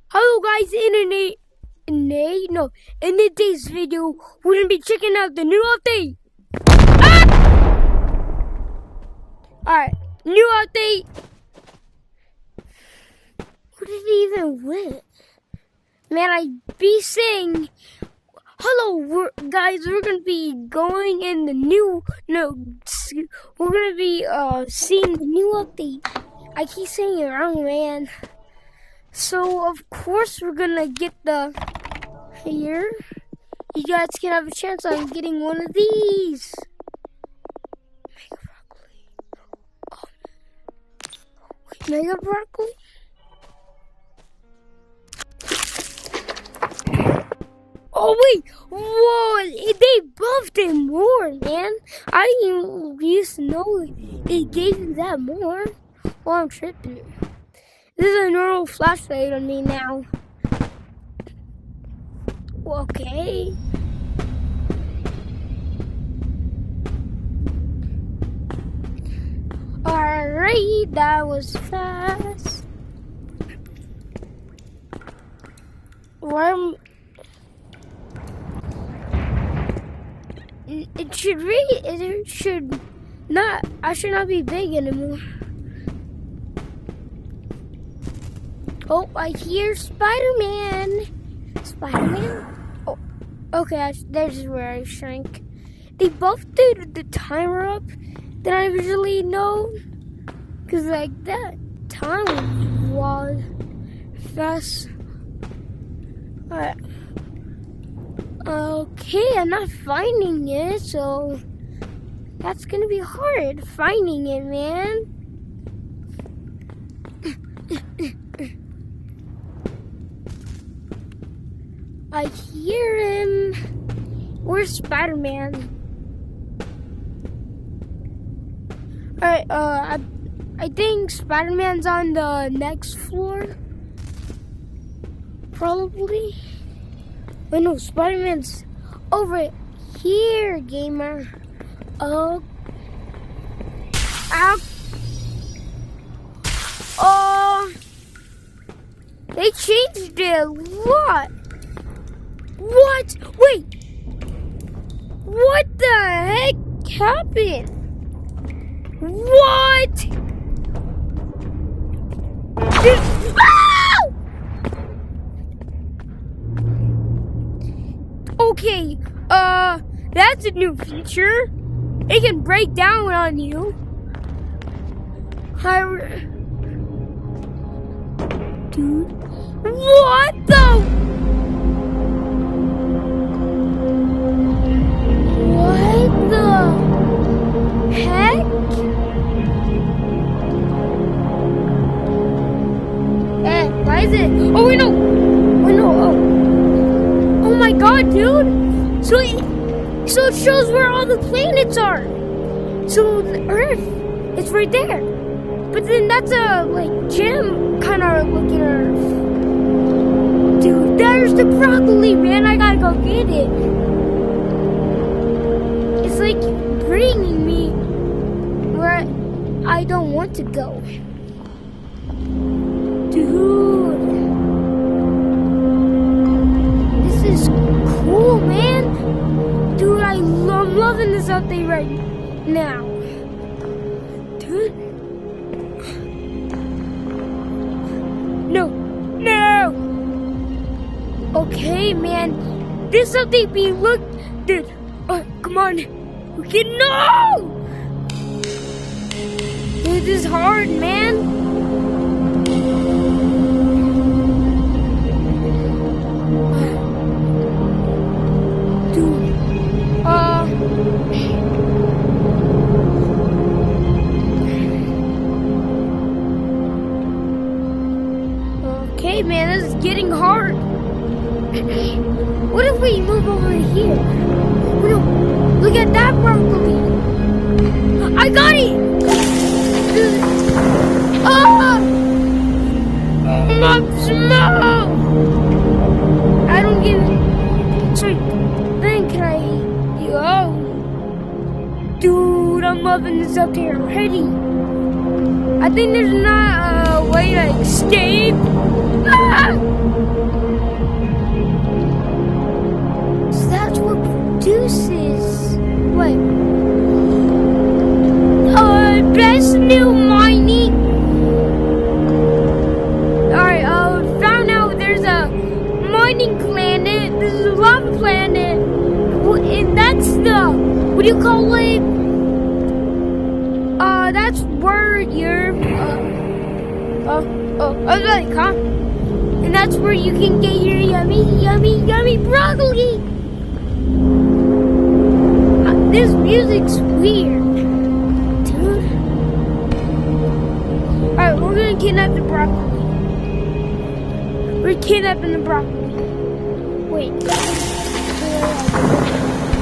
Hello guys, in today's video, we're gonna be checking out the new update. Alright, new update. What did he even win? Man, I be saying, hello guys, we're gonna be going in the we're gonna be seeing the new update. I keep saying it wrong, man. So, of course, we're gonna get the here. You guys can have a chance on getting one of these. Mega broccoli? Oh, wait! Whoa! They buffed it more, man. I didn't used to know it gave you that more. Well, I'm tripping. This is a normal flashlight on me now. Okay. Alright, that was fast. I should not be big anymore. Oh, I hear Spider-Man. Spider-Man? Oh, okay, there's where I shrank. They both did the timer up than I usually know. Because, like, that time was fast. Alright. Okay, I'm not finding it, so that's gonna be hard finding it, man. I hear him. Where's Spider-Man? Alright, I think Spider-Man's on the next floor. Probably. Wait, no, Spider-Man's over here, gamer. Oh. Ow. Oh. They changed it a lot. What? Wait. What the heck happened? What? Ah! Okay, that's a new feature. It can break down on you. Dude, what the? What the heck? Why is it? Oh, wait, no. Oh, no. Oh my god, dude. So it shows where all the planets are. So the Earth is right there. But then that's a, like, gem kind of looking Earth. Dude, there's the broccoli, man. I gotta go get it. It's like bringing me where I don't want to go. Dude. This is cool, man. Dude, I'm loving this update right now. Dude. No. Okay, man. This update dude. Come on. We can Dude, this is hard, man. Okay, man, this is getting hard. What if we move over here? No, look at that broccoli. I got it. I'm small. I don't get it. Sorry. Then can I eat you? Dude, I'm loving this up here already. I think there's not a way to escape. Ah! So that's what produces. What? Best new mining. Alright, found out there's a mining planet. This is a lava planet. And that's the, what do you call it? That's where you're, I was like, huh? And that's where you can get your yummy, yummy, yummy broccoli. This music's weird. Alright, we're gonna kidnap the broccoli. We're kidnapping the broccoli. Wait.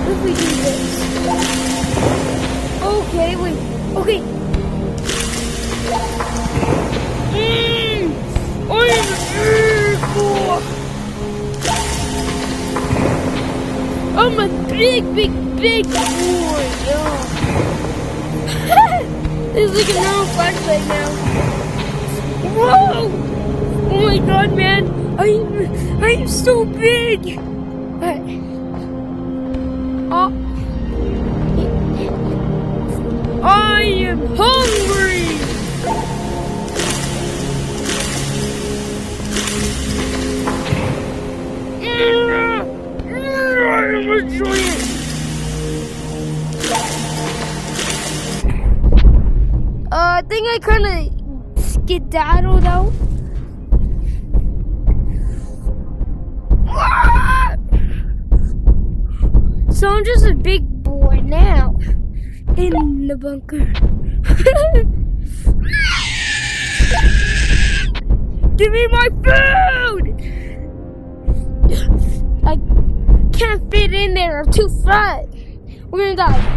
What if we do this? Okay, wait. Okay. I'm a big boy. Yeah. There's like a normal flashlight now. Whoa! Oh my god, man! I'm so big! I am hungry! I'm a giant! I think I kind of skedaddled out. So I'm just a big boy now in the bunker. Give me my food! I can't fit in there. I'm too fat. We're gonna die.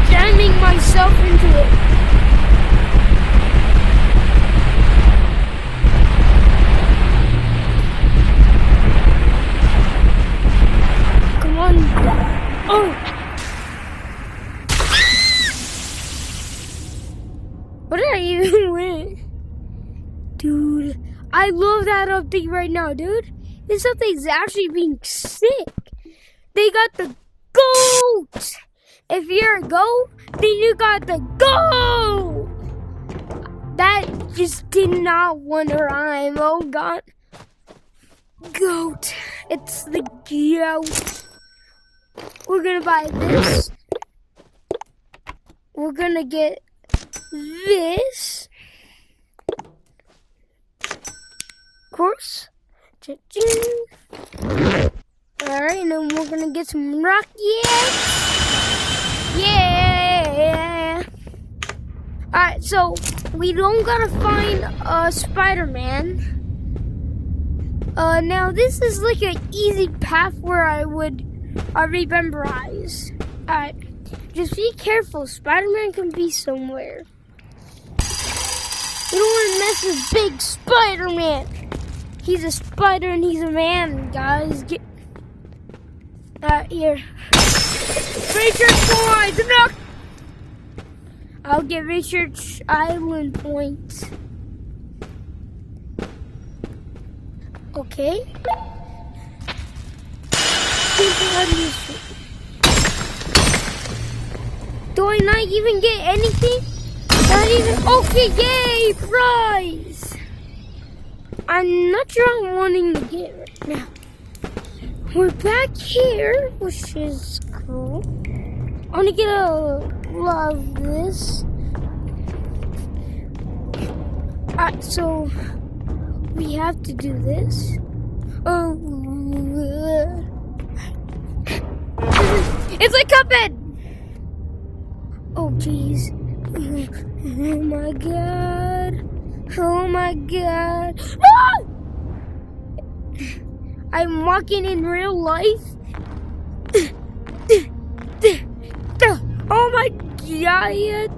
Jamming myself into it. Come on. Oh. What did I even win? Dude, I love that update right now, dude. This update's actually being sick. They got the GOAT. If you're a goat, then you got the GOAT! That just did not want to rhyme. Oh god. GOAT. It's the GOAT. We're gonna buy this. We're gonna get this. Of course. Cha-ching. Alright, and then we're gonna get some rockets. Yeah! Alright, so we don't gotta find Spider-Man. Now this is like an easy path where I would rememberize. Alright, just be careful. Spider-Man can be somewhere. You don't want to mess with big Spider-Man. He's a spider and he's a man, guys. Get here. Research points! No! I'll get Research Island points. Okay. Do I not even get anything? Not even. Okay, yay! Prize! I'm not sure I'm wanting to get right now. We're back here, which is cool. I want to get a lot of this. So we have to do this. Oh, it's like Cuphead. Oh, jeez. Oh my god. Oh my god. Ah! I'm walking in real life. Oh my god.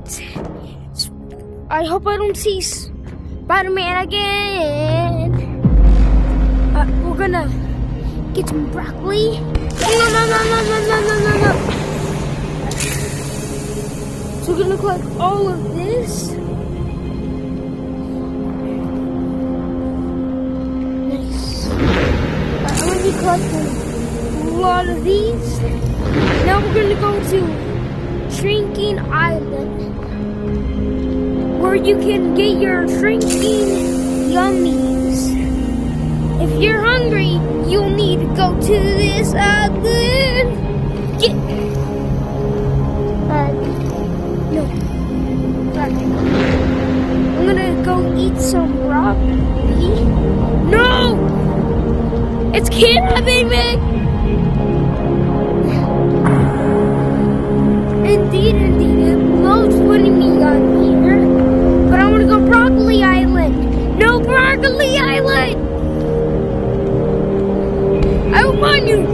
I hope I don't see Spider-Man again. We're gonna get some broccoli. No. So So we're gonna collect all of this. Nice. I'm gonna be collecting a lot of these. Now we're gonna go to Shrinking Island, where you can get your shrinking yummies. If you're hungry, you'll need to go to this island. Get. No. I'm gonna go eat some broccoli. No! It's kidnapping me! Indeed, it loads putting me on here. But I wanna go Broccoli Island. No, Broccoli Island! I want you!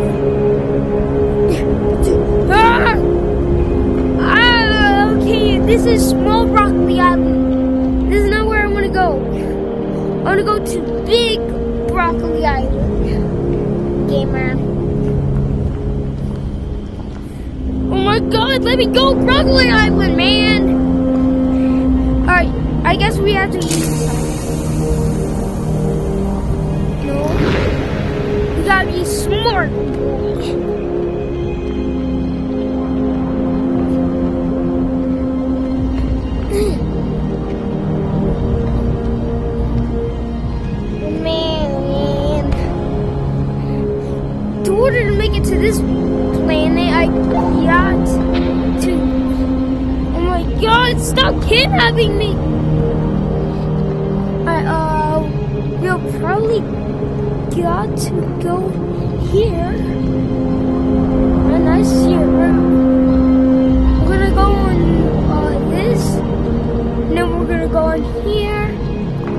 Okay, this is Small Broccoli Island. This is not where I want to go. I want to go to Big Broccoli Island. Gamer. Oh my god, let me go Broccoli Island, man! Alright, I guess we have to eat something. No. You gotta be smart, boy. In order to make it to this planet, I got to... Oh my god, stop kidnapping me! We'll probably got to go here. And I see a room. We're gonna go on this. And then we're gonna go on here.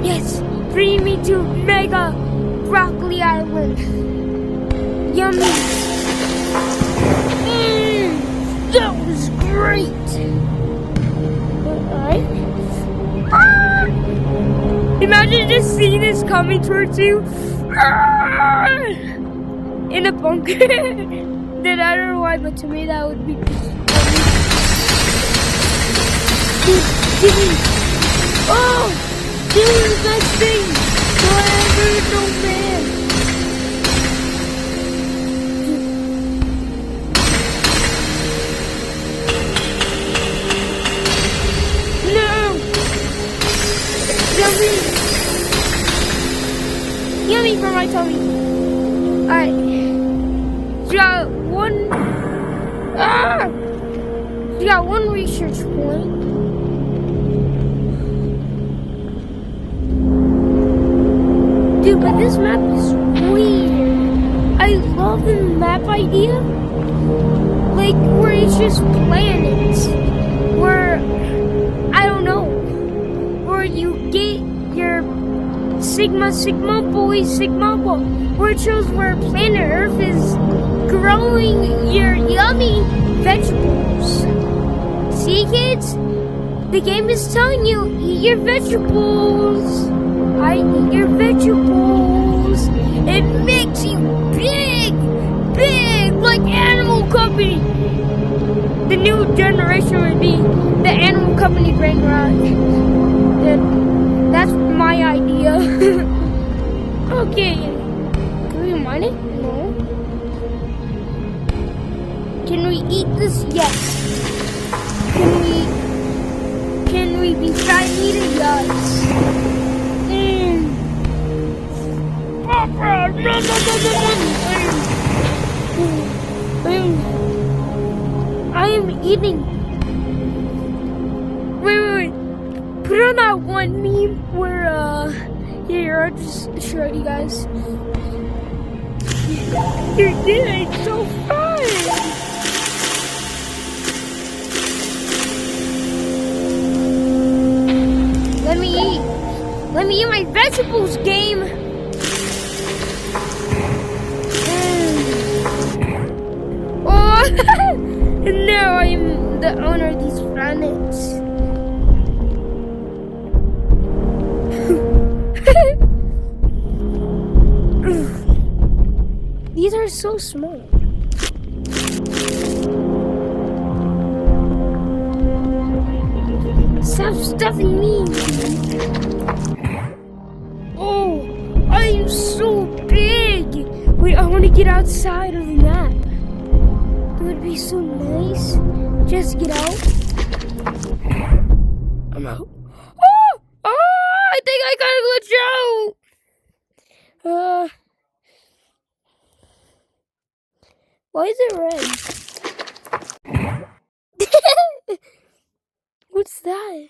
Yes, bring me to Mega Broccoli Island. Yummy! That was great! Alright. Ah! Imagine just seeing this coming towards you. Ah! In a bunker. Then I don't know why, but to me that would be Give me! Oh! This is the best thing! Whatever, no man! Yummy for my tummy. Alright. You got one. You got one research point. Dude, but this map is weird. I love the map idea. Like, where it's just planets. Where, I don't know. Where you get your Sigma boy, Sigma boy, where it shows where planet Earth is growing your yummy vegetables. See, kids? The game is telling you, eat your vegetables. I eat your vegetables. It makes you big, like Animal Company. The new generation would be the Animal Company brain rot. That's my idea. Okay. Can we mine it? No. Can we eat this? Yes. Can we be fried eating? Yes. I am eating. Wait. Put on that one meme where, here, I'll just show you guys. You did it so fast! Let me eat my vegetables, game! Oh! And now I am the owner of these planets. These are so small. stuffing me? Oh, I'm so big. Wait, I want to get outside of the map. It would be so nice. Just get out. I'm out. Oh, I think I gotta glitch out. Why is it red? What's that?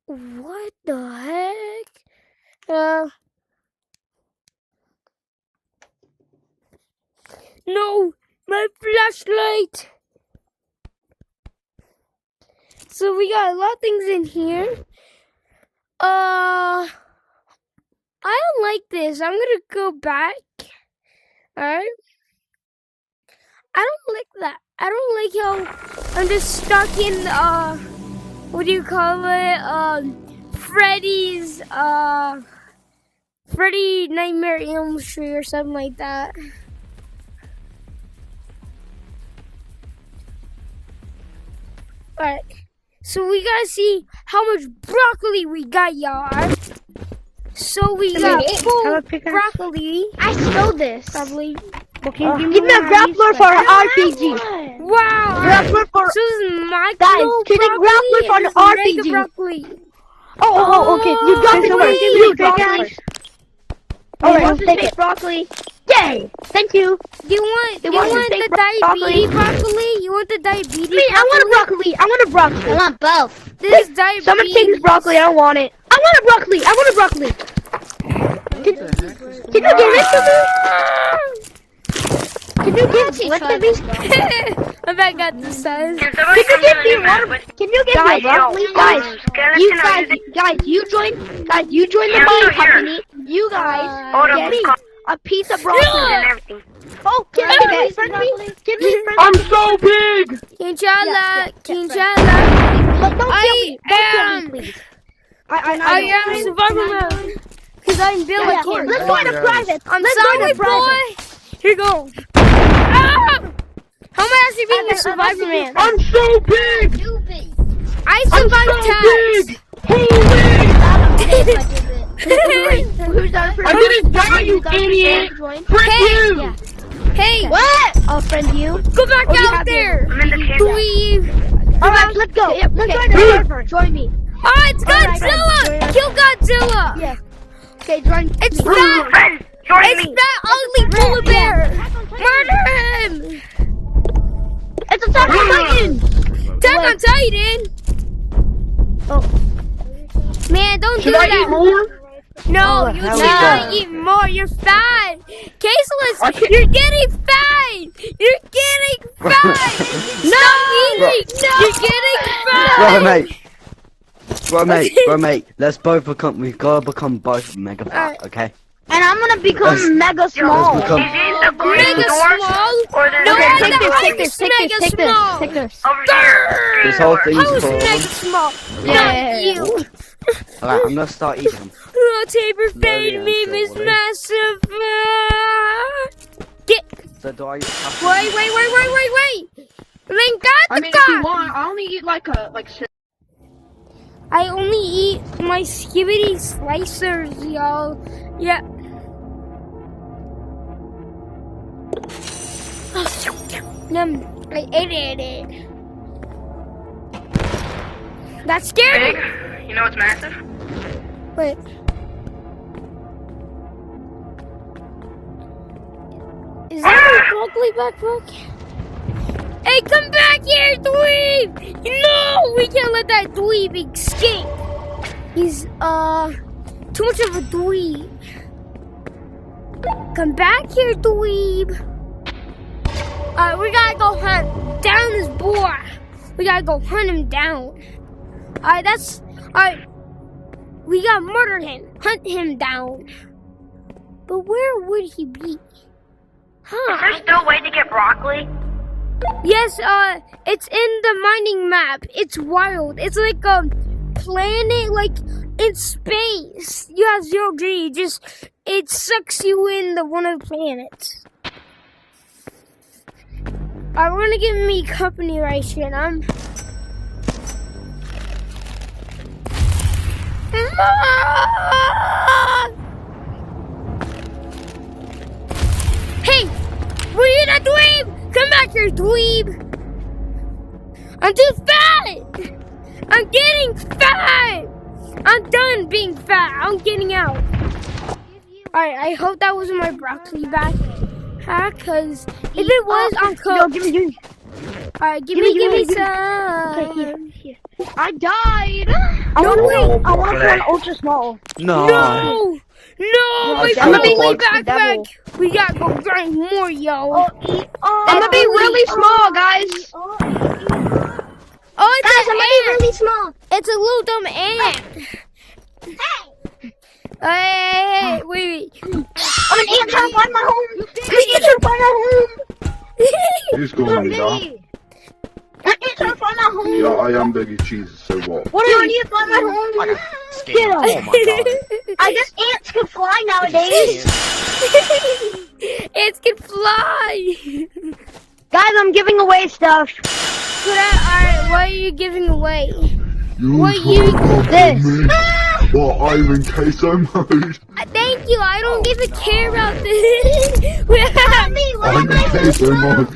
What the heck? No, my flashlight. So we got a lot of things in here. I don't like this. I'm gonna go back. Alright. I don't like that. I don't like how I'm just stuck in what do you call it? Freddy Nightmare Elm Street or something like that. Alright. So we gotta see how much broccoli we got, y'all. So we got full broccoli. I stole this. Probably. Okay, give me a grappler for an RPG. Wow. Grappler for. So this is my Guys, can you grappler for an RPG? Broccoli. Oh, okay. You got the first. You guys. Alright, take it. Broccoli. Yay! Thank you. You want the diabetes broccoli? You want the diabetes? Me, I want a broccoli. I want a broccoli. I want both. This is diabetes. Someone take this broccoli. I don't want it. I want a broccoli. I want a broccoli. Can you give it to me? Can you give it to me? I bet I got the size. Can you give me one? Can you give me a broccoli? Guys, you join the buying company. You guys get me a piece of broccoli and everything. Oh, can you friend me? I'm so big! Kinchala. But don't kill me. Don't kill me, please. I am survivor mode. Because I'm Bill. Let's go into private. I'm sorry, boy. Here you go. Ah! How am I actually being a survivor man? I'm so big! I survived Who's I didn't die, you idiot! Frick you! Hey! What? I'll friend you. Go back out there! Dweeb! Alright, let's go. Let's join me. Oh, it's Godzilla! Kill Godzilla! Yeah. Okay, join me. It's that! It's that ugly polar bear! Murder him! It's Attack on Titan! Attack on Titan! Oh. Man, don't do Should I that! eat more? No, you should not eat more. You're fat. Caseless, you're getting fat. You're getting fat. Stop eating. You're getting fat. Bro, mate, let's both become, we've got to become both mega fat, okay? And I'm gonna become mega small. Let's become, Mega small? No, Okay, I'm take this. this whole thing's I was called, mega small. Yeah. Not you. alright, I'm gonna start eating. Oh, Tabor fade and me, Miss slowly. Massive. Get. So do I have to... Wait. Then got I the mean, if you car. want, I only eat like I only eat my skibidi slicers, y'all. Yeah. I ate it. That scared me. big. You know what's massive? Wait. Is that a broccoli backpack? Hey, come back here, dweeb! No, we can't let that dweeb escape. He's, too much of a dweeb. Come back here, dweeb. We gotta go hunt down this boar. We gotta go hunt him down. Alright, we gotta murder him, hunt him down. But where would he be? Huh? Is there still a way to get broccoli? Yes, it's in the mining map. It's wild. It's like a planet, like in space. You have 0G. It sucks you in one of the planets. I want to give me company ration. Hey, were you not dweeb? Come back here, dweeb. I'm too fat. I'm getting fat. I'm done being fat. I'm getting out. Alright, I hope that wasn't my broccoli bag. Cause if it was, I'm cooked. No, give me. Alright, give me some. Okay, here. I died. No, wait. I want to put on ultra small. No. No, my I'm gonna be broccoli like the backpack. We gotta go grind more, yo. I'm gonna be really small, guys. Oh, it's Guys, I'm an gonna be ant. really small. It's a little dumb ant. Hey, wait. I'm an ant trying to find my home. I'm an ant trying to find my home. Who's calling me, dog? I'm an ant trying to find my home. Yeah, I am Biggie Jesus, so what? What do I need to find my home? Oh my god. I guess ants can fly nowadays. Ants can fly. Guys, I'm giving away stuff. Alright, what are you giving away? You What trying you- to copy This. me? Well, I'm in queso mode. Thank you. I don't even care about this. I'm in queso mode.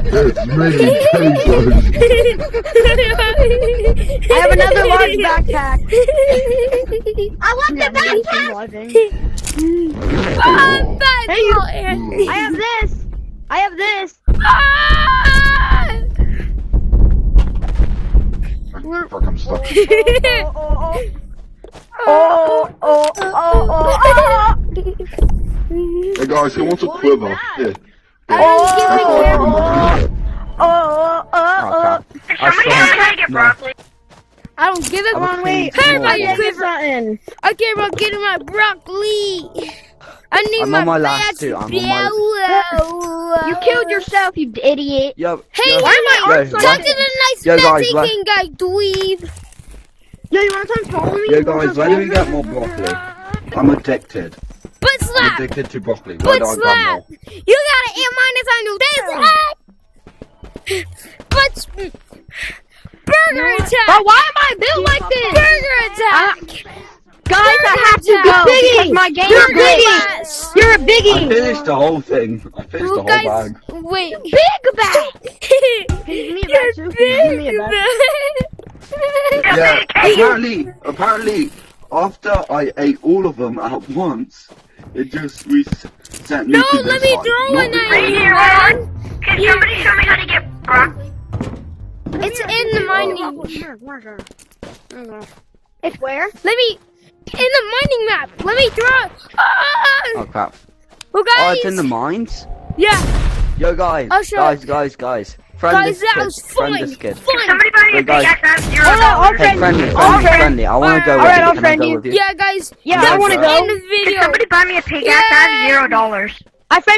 It's me, queso. I have another large backpack. I want the backpack. I'm fat. Hey, you- little ant. I have this. I have this. Ah! Fuck, I'm stuck. Hey guys, who wants a quiver? Here. I don't give a That's all I have in my pocket. Did somebody tell me how to get broccoli? I don't give a Come on, wait. care about I your quiver. I care about getting my broccoli. I need I'm my on my last fast two. I'm on bellow. You killed yourself, you idiot. Yo. Hey, yo, why am I yo, talk to the nice Yo, guys, Mexican guy, dweeb? Yo, you want to come follow me? Yo guys, where do we get more broccoli? I'm addicted. Butt I'm slap. addicted to broccoli. Where Butt do I get slap. more? You got an A- on your this. Butt. Burger attack. But why am I built like this? Burger attack. Guys, I have to go because my game You're is big. biggie. You're a I biggie. finished the whole thing. I finished the Well, whole guys, bag. wait. Big bag. Give me a bag, too. Give me a bag. Yeah, apparently, after I ate all of them at once, it just reset me No, to this let me height. throw Not one because- at you, Here, man. Can somebody show me how to get broccoli? It's in the mining. It's where? Let me. In the mining map. Let me throw it. Ah! Oh crap. Well, guys. Oh, it's in the mines? Yeah. Yo guys, I'll show guys. Friend Guys, this that kid. was Friend fun. this kid. Fun. Somebody buy me a Hey, guys. pickaxe. I have $0. Hey, friendly. I wanna go with Alright, you. I'll Can I friend go you. with you? Yeah, guys. Yeah, that's I wanna the go. end of the Can video. somebody buy me a pickaxe? I have $0. I friend